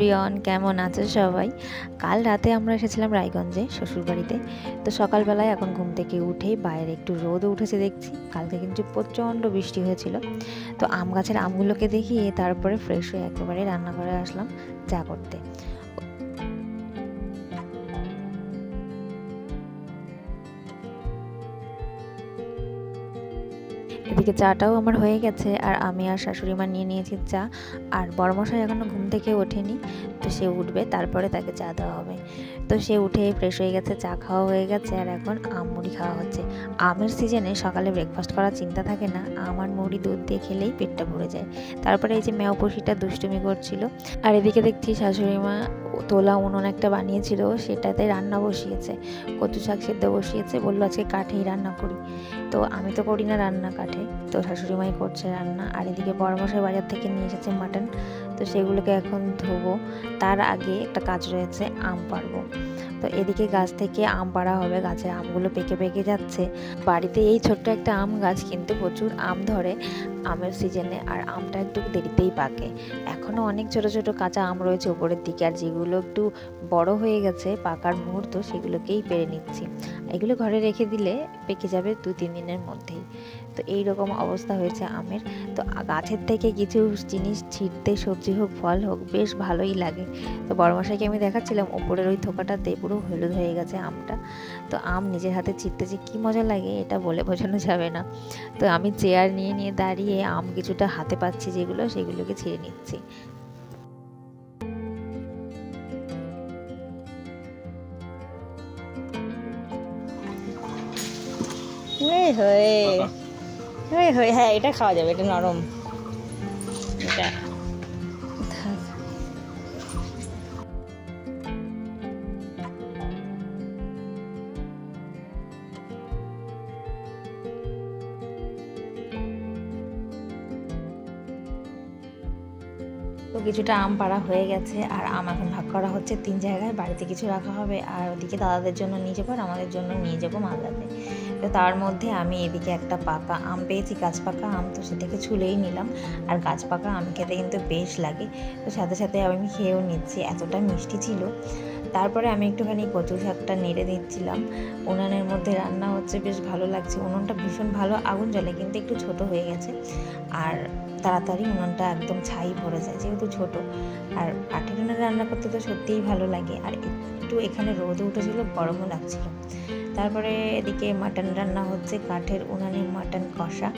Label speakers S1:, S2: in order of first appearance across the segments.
S1: Everyone, কেমন আছো সবাই? কাল রাতে আমরা এসেছিলাম রায়গঞ্জে শ্বশুরবাড়িতে। তো সকালবেলায় এখন ঘুম থেকে উঠেই বাইরে একটু রোদও উঠেছে দেখছি। কালকে কিন্তু প্রচণ্ড বৃষ্টি হয়েছিল। তো আম গাছের আমগুলোকে দেখিয়ে তারপরে ফ্রেশ হয়ে একেবারে রান্নাঘরে আসলাম চা করতে। এদিকে চাটাও আমার হয়ে গেছে, আর আমি আর শাশুড়ি মা নিয়ে নিয়েছি চা। আর বড়মশাই এখনও ঘুম থেকে ওঠেনি, তো সে উঠবে, তারপরে তাকে চা দেওয়া হবে। তো সে উঠে ফ্রেশ হয়ে গেছে, চা খাওয়া হয়ে গেছে, আর এখন আম মুড়ি খাওয়া হচ্ছে। আমের সিজনে সকালে ব্রেকফাস্ট করার চিন্তা থাকে না, আম আর মুড়ি দুধ দিয়ে খেলেই পেটটা ভরে যায়। তারপরে এই যে মেয়াপুষিটা দুষ্টুমি করছিল, আর এদিকে দেখছি শাশুড়ি মা তোলা উনুন একটা বানিয়েছিল, সেটাতে রান্না বসিয়েছে, কচু শাক সেদ্ধ বসিয়েছে, বললো আজকে কাঠেই রান্না করি। তো আমি তো করি না রান্না কাঠে, তো শাশুড়ি মাই করছে রান্না। আর এদিকে বড়মশাই বাজার থেকে নিয়ে এসেছে মাটন, তো সেগুলোকে এখন ধোবো। তার আগে একটা কাজ রয়েছে, আম পাড়বো। তো এদিকে গাছ থেকে আম পাড়া হবে, গাছের আমগুলো পেকে পেকে যাচ্ছে। বাড়িতে এই ছোট্ট একটা আম গাছ, কিন্তু প্রচুর আম ধরে আমের সিজনে, আর আমটা একটু দেরিতেই পাকে। এখনও অনেক ছোট ছোট কাঁচা আম রয়েছে উপরের দিকে, আর যেগুলো একটু বড় হয়ে গেছে পাকার মুহূর্ত, সেগুলোকেই পেড়ে নিচ্ছি। এগুলো ঘরে রেখে দিলে পেকে যাবে 2-3 দিনের মধ্যেই। তো এই রকম অবস্থা হয়েছে আমের। তো গাছের থেকে কিছু জিনিস ছিঁড়তে, সবজি হোক ফল হোক, বেশ ভালোই লাগে। তো বড়মশাইকে আমি দেখাচ্ছিলাম, ওপরের ওই থোকাটাতে পুরো হলুদ হয়ে গেছে আমটা। তো আম নিজের হাতে ছিঁড়তে যে কী মজা লাগে এটা বলে বোঝানো যাবে না। তো আমি চেয়ার নিয়ে নিয়ে দাঁড়িয়ে আম কিছুটা হাতে পাচ্ছি যেগুলো, সেগুলোকে ছিঁড়ে নিচ্ছি।
S2: হ্যাঁ, এটা খাওয়া যাবে, এটা নরম। এটা
S1: তো কিছুটা আম পাড়া হয়ে গেছে, আর আম এখন ভাগ করা হচ্ছে 3 জায়গায়। বাড়িতে কিছু রাখা হবে, আর ওদিকে দাদাদের জন্য নিয়ে যাবো, আর আমাদের জন্য নিয়ে যাবো মালদাতে। তো তার মধ্যে আমি এদিকে একটা পাকা আম পেয়েছি, গাছ পাকা আম, তো সেটাকে ছুলেই নিলাম। আর গাছ পাকা আম খেতে কিন্তু বেশ লাগে, তো সাথে সাথে আমি খেয়েও নিচ্ছি, এতটা মিষ্টি ছিল। তারপরে আমি একটুখানি কচু শাকটা নেড়ে দিচ্ছিলাম। উনানের মধ্যে রান্না হচ্ছে, বেশ ভালো লাগছে। উনুনটা ভীষণ ভালো আগুন জ্বলে, কিন্তু একটু ছোট হয়ে গেছে, আর তাড়াতাড়ি উনুনটা একদম ছাই ভরে যায় যেহেতু ছোট। আর কাঠের উনুনে রান্না করতে তো সত্যিই ভালো লাগে, আর একটু এখানে রোদও উঠেছিল, গরমও লাগছিল। তারপরে এদিকে মাটন রান্না হচ্ছে, কাঠের উনানে মাটন কষা।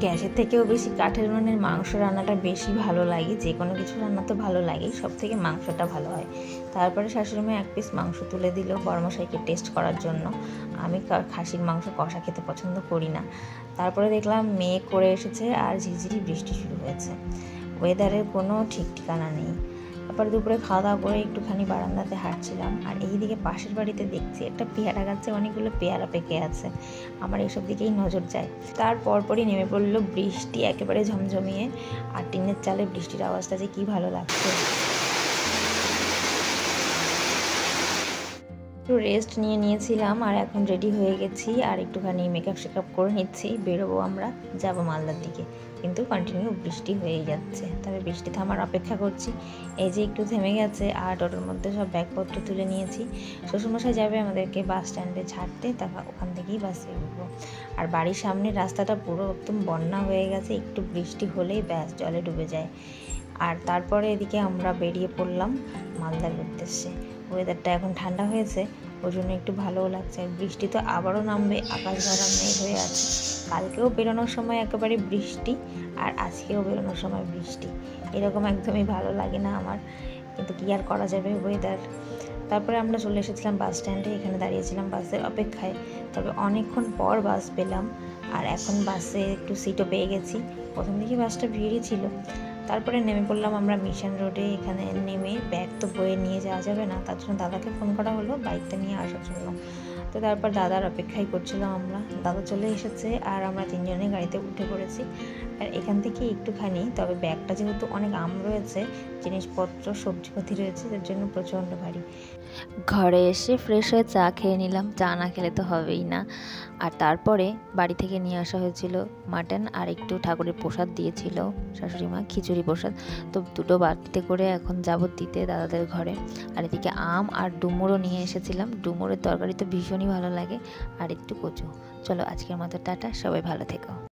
S1: গ্যাসের থেকেও বেশি কাঠের উনানের মাংস রান্নাটা বেশি ভালো লাগে। যে কোনো কিছু রান্না তো ভালো লাগেই, সব থেকে মাংসটা ভালো হয়। তারপরে শাশুড়ি মা 1 পিস মাংস তুলে দিল বড়মশাইকে টেস্ট করার জন্য। আমি খাসির মাংস কষা খেতে পছন্দ করি না। তারপরে দেখলাম মেয়ে করে এসেছে, আর ঝিরঝিরি বৃষ্টি শুরু হয়েছে। ওয়েদারের কোনো ঠিক ঠিকানা নেই। তারপরে দুপুরে খাওয়া দাওয়া করে একটুখানি বারান্দাতে হাঁটছিলাম, আর এইদিকে পাশের বাড়িতে দেখছি একটা পেয়ারা গাছে অনেকগুলো পেয়ারা পেকে আছে। আমার এসব দিকেই নজর যায়। তার পরপরই নেমে পড়লো বৃষ্টি, একেবারে ঝমঝমিয়ে। আর টিনের চালে বৃষ্টির আওয়াজটা যে কী ভালো লাগছে। একটু রেস্ট নিয়ে নিয়েছিলাম, আর এখন রেডি হয়ে গেছি, আর একটুখানি মেকআপ শেকআপ করে নিচ্ছি। বেরোবো, আমরা যাব মালদার দিকে, কিন্তু কন্টিনিউ বৃষ্টি হয়েই যাচ্ছে। তবে বৃষ্টি থামার অপেক্ষা করছি। এই যে একটু থেমে গেছে, আর টোটোর মধ্যে সব ব্যাগপত্র তুলে নিয়েছি। শ্বশুরমশাই যাবে আমাদেরকে বাস স্ট্যান্ডে ছাড়তে, তারপর ওখান থেকেই বাসে উঠবো। আর বাড়ির সামনের রাস্তাটা পুরো একদম বন্যা হয়ে গেছে, একটু বৃষ্টি হলেই ব্যাস জলে ডুবে যায়। আর তারপরে এদিকে আমরা বেরিয়ে পড়লাম মালদার উদ্দেশ্যে। ওয়েদারটা এখন ঠান্ডা হয়েছে, ওই জন্য একটু ভালোও লাগছে। আর বৃষ্টি তো আবারও নামবে, আকাশ ভরা মেঘ হয়ে আছে। কালকেও বেরোনোর সময় একেবারে বৃষ্টি, আর আজকেও বেরোনোর সময় বৃষ্টি। এরকম একদমই ভালো লাগে না আমার, কিন্তু কী আর করা যাবে, ওয়েদার। তারপরে আমরা চলে এসেছিলাম বাস স্ট্যান্ডে, এখানে দাঁড়িয়েছিলাম বাসের অপেক্ষায়। তবে অনেকক্ষণ পর বাস পেলাম, আর এখন বাসে একটু সিটও পেয়ে গেছি। প্রথম দিকে বাসটা ভিড়ই ছিল। তারপরে নেমে পড়লাম আমরা মিশন রোডে। এখানে নেমে ব্যাগ তো বয়ে নিয়ে যাওয়া যাবে না, তার জন্য দাদাকে ফোন করা হলো বাইকটা নিয়ে আসার জন্য। তো তারপর দাদার অপেক্ষাই করছিলাম আমরা। দাদা চলে এসেছে, আর আমরা 3 জনে গাড়িতে উঠে পড়েছি। আর এখান থেকে একটুখানি, তবে ব্যাগটা যেহেতু অনেক আম রয়েছে, জিনিসপত্র সবজিপাতি রয়েছে, তার জন্য প্রচণ্ড ভারী। ঘরে এসে ফ্রেশ হয়ে চা খেয়ে নিলাম, চা না খেলে তো হবেই না। আর তারপরে বাড়ি থেকে নিয়ে আসা হয়েছিল মাটন, আর একটু ঠাকুরের প্রসাদ দিয়েছিল শাশুড়ি মা, খিচুড়ি প্রসাদ। তো দুটো বাটিতে করে এখন যাব দিতে দাদাদের ঘরে। আর এদিকে আম আর ডুমুরও নিয়ে এসেছিলাম, ডুমুরের তরকারি তো ভীষণই ভালো লাগে, আর একটু কচু। চলো আজকের মতো টাটা, সবাই ভালো থেকো।